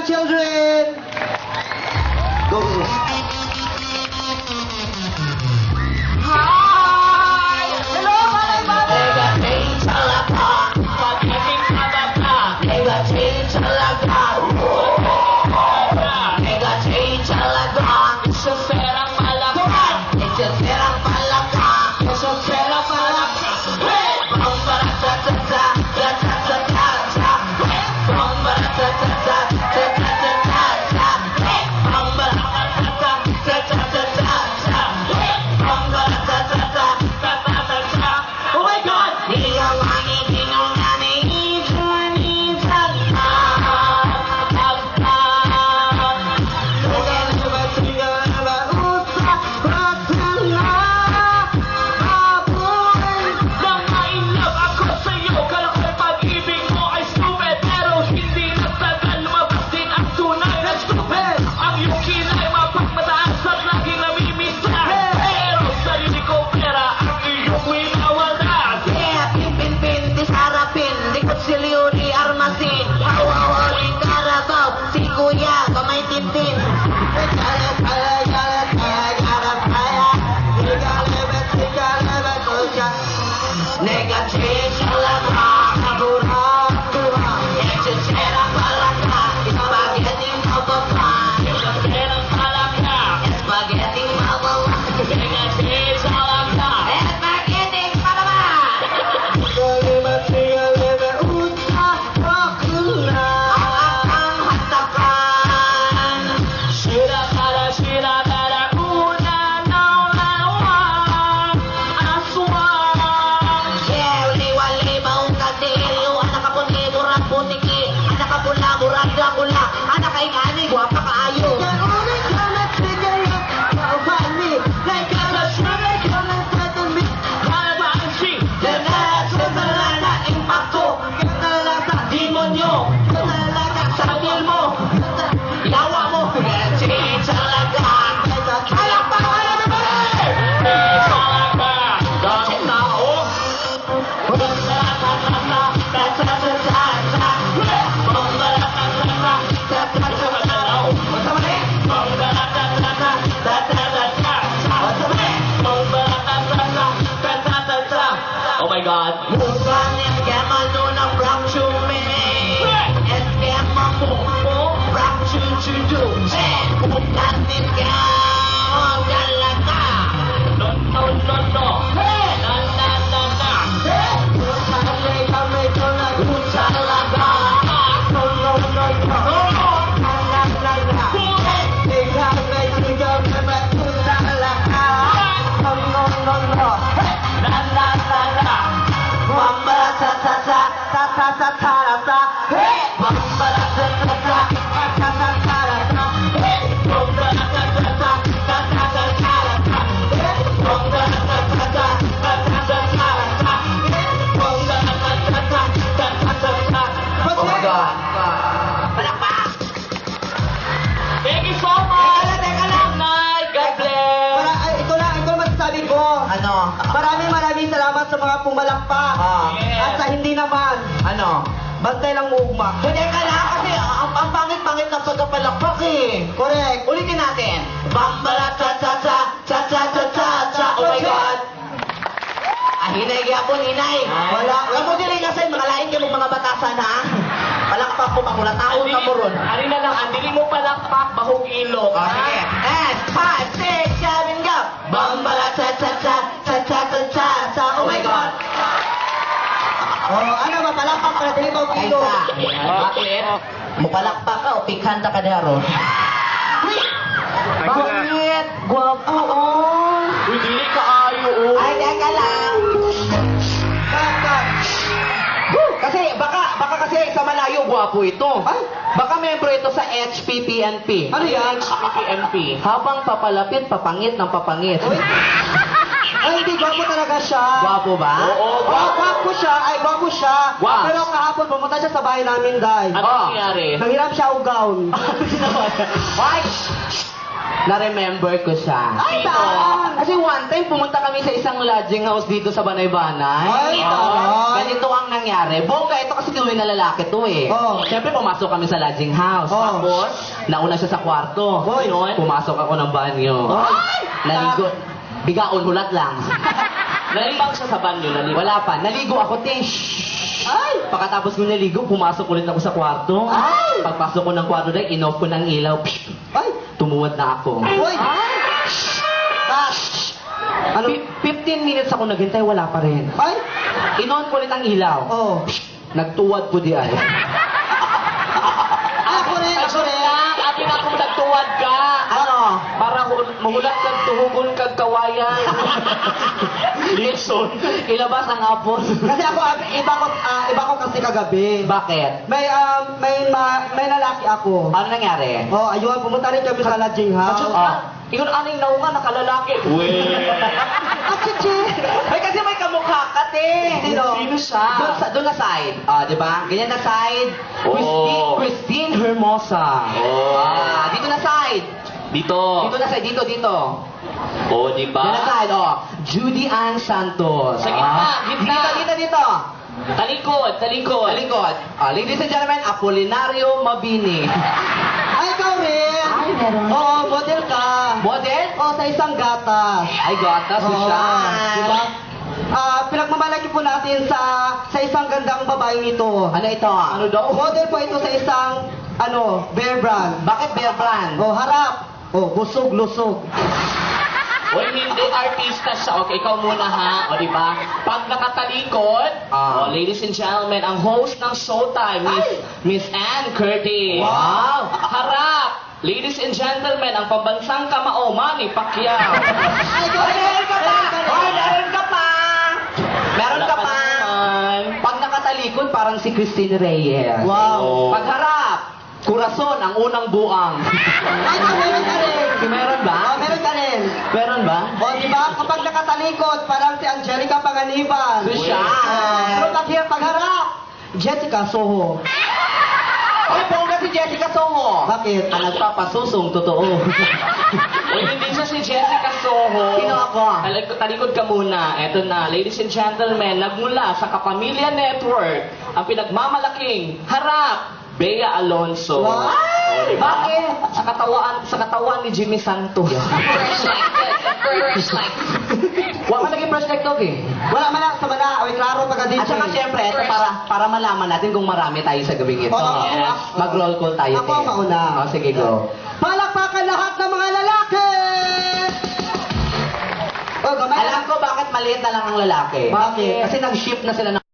children! Go. Hi! Hello, mga 내가 제일 잘 나가. 스파게티 사다가. 내가 제일 잘 나가. 내가 제일 잘 나가. Isosera palaka. Isosera palaka. Isosera palaka. Bambaratata. Tatatata. Bambaratata. Tatatata. Bambaratata. Tatatata. Bambaratata. Tatatata. Oh my God! Dinawani, dinawani, idani, tata. Tata. Mga in love ako sa'yo. Kala ko'y pag-ibig mo ay stupid. Pero hindi nagtagal, lumabas din ang tunay na stupid. Ang iyong kilay mapagmataas at laging namimisa. Pero sarili ko pera ang iyong winawala. Yeah, pin, di sarapin, likod si Leonie Armasin, hawawaling karabaw, si Kuya, kamay tintin. Negative talaga, kabura-bura. Isosera palaka, spaghetti mababa. Isosera palaka, spaghetti mababa. Negative talaga, spaghetti mababa. Ang hatakan. Sira para una naulawa. Aswang. Yeah, liwali maong kadilyo, anak ako ni murag putiki, anak ako na murag Dracula, anak kay ngani, guwapa kaayo. Kalabaansi, lahat sa malala, impacto. Demonyo, sabil mo, yawa mo. Negative talaga. Alam pa, alam na ba? Talaga. Dahil tao. Oh my God. Bukan esquema nuna praksume, esquema mo, praksujudu. Bukan esquema galaka. No, no, no, no. Na, na, na, na. Talaga. No, no, no, no. Na, na, na, na. Oh my God. Palakpak! Thank you so much. Teka lang. Good night. God bless. Ito masasabi ko. Ano? Maraming salamat sa mga pumalakpak. Yes. At sa hindi naman. Ano? Bantay lang ugma. Pwede ka lang kasi ang pangit-pangit ng pagkapalakpak eh. Correct. Ulitin natin. Bambala cha cha cha cha cha cha cha cha. Oh my God. Hinay gyapon hinay. Wala. Kamu dili kasi makalain kayo mga batasan ha. Palakpak ko pangula taon na mo ron. Ari na lang, andili mo palakpak, bahog ilok. Oh, sige. And 5, 6, 7, go. Bambala cha cha cha cha cha cha cha cha. Oh my God. Ano ba, palakpak para dili mo kilo. Bakit? Mupalakpak ka o pikanta ka daro. Bakit? Guwapo oh. Uy, dili ka ayo, oh. Ay, teka lang. Kasi baka kasi sa malayo gwapo ito. Ay? Baka membro ito sa HPPNP. Ano yan? PPMP. Habang papalapit, papangit ng papangit. Ay, hindi, gwapo talaga siya. Gwapo ba? Oo, Gwapo siya, gwapo siya. Wow. Pero kahapon, pumunta siya sa bahay namin, Day. Ano Oh. nangyari? Nanghiram siya og gown. Ay! Na-remember ko siya. Ay, saan? Kasi one time, pumunta kami sa isang lodging house dito sa Banay-Banay. Ay, taray. Ganito ang nangyari. Bongga, ito kasi gawin na lalaki to eh. Oh. Siyempre, pumasok kami sa lodging house. Oh. Tapos, nauna siya sa kwarto. Hoy. Yun, pumasok ako ng banyo. Ay! Naligo. Bigaon, hulat lang. Nalibang siya sa banyo, nalibang. Wala pa. Naligo ako, Tish. Ay! Pagkatapos ko naligo, pumasok ulit ako sa kwarto. Ay! Pagpasok ko ng kwarto dahil, in-off ko ng ilaw. Ay! Tumuwad na ako. Uy! Tat! Ano? 15 minutes ako naghintay, wala pa rin. Ay! In-on ko ulit ang ilaw. Oh. Nagtuwad po di ay. Ako rin, ako rin. Atin akong nagtuwad ka. Ano? Para mahulat kang tuhugon kag kawayan. Listen. Ilabas ang apos. Kasi ako, iba ko kasi kagabi. Bakit? May lalaki ako. Ano nangyari? Oh, ayun, pumunta rin kami sa lodging house. Oh. Ingon aning naunga nakalalaki. Uy. Achichi! Ay, kasi may kamukha ka, te. Sino siya? Doon na side. Ah, di ba? Ganyan na side. Oh. Christine Hermosa. Oh. Ah, dito na side. Dito. Dito na side, dito. Oh, di Dito na ba? side, oh. Judy Ann Santos. Sa gitna, gitna. Dito. Talikod. Talikod. Ah, ladies and gentlemen, Apolinario Mabini. Ay, ikaw rin! Ay, meron. Oo, model ka. Model? Oo, sa isang gatas. Ay, gata, Oo, social. diba? Pinagmamalaki po natin sa isang gandang babae nito. Ano ito? Ano daw? Model po ito sa isang, Bear Brand. Bakit Bear Brand? Oh, harap. Oh, busog, lusog. Uy, hindi artista siya. Okay, ikaw muna ha. O, di ba? Pag nakatalikod, Ah. ladies and gentlemen, ang host ng Showtime, Miss Ann Curtis. Wow! Harap! Ladies and gentlemen, ang pambansang kamao, Manny Pacquiao. Ay, ikaw rin! Meron ka pa! Hoy, meron ka pa! Meron ka pa! naman. Pag nakatalikod, parang si Christine Reyes. Wow. Pag harap, Corazon, ang unang buang. Ay, meron ka rin. Meron ba? Oh, meron ka rin. Meron ba? O, di ba? Kapag nakatalikod, parang si Angelica Panganiban. Social. Pero pagharap, Jessica Soho. Ay, bongga si Jessica Soho. Bakit? Ang nagpapasusong, totoo. Uy, hindi siya si Jessica Soho. Sino ako? Talikod ka muna. Eto na, ladies and gentlemen, nagmula sa Kapamilya Network, ang pinagmamalaking harap, Bea Alonso. Wow! O, diba? Bakit? Sa katawan ni Jimmy Santos. Huwag ka naging perspective eh. Wala man lang, sa mala. Ay, klaro pagka At saka siyempre, ito para malaman natin kung marami tayo sa gabing ito. Oo, ako, Yes. ako. Mag-roll call tayo. Ako Ate. mauna. Oh, sige, go. Palakpakan lahat ng mga lalaki! Oh, gamay Alam ko bakit maliit na lang ang lalaki. Bakit? Kasi nag-shift na sila ng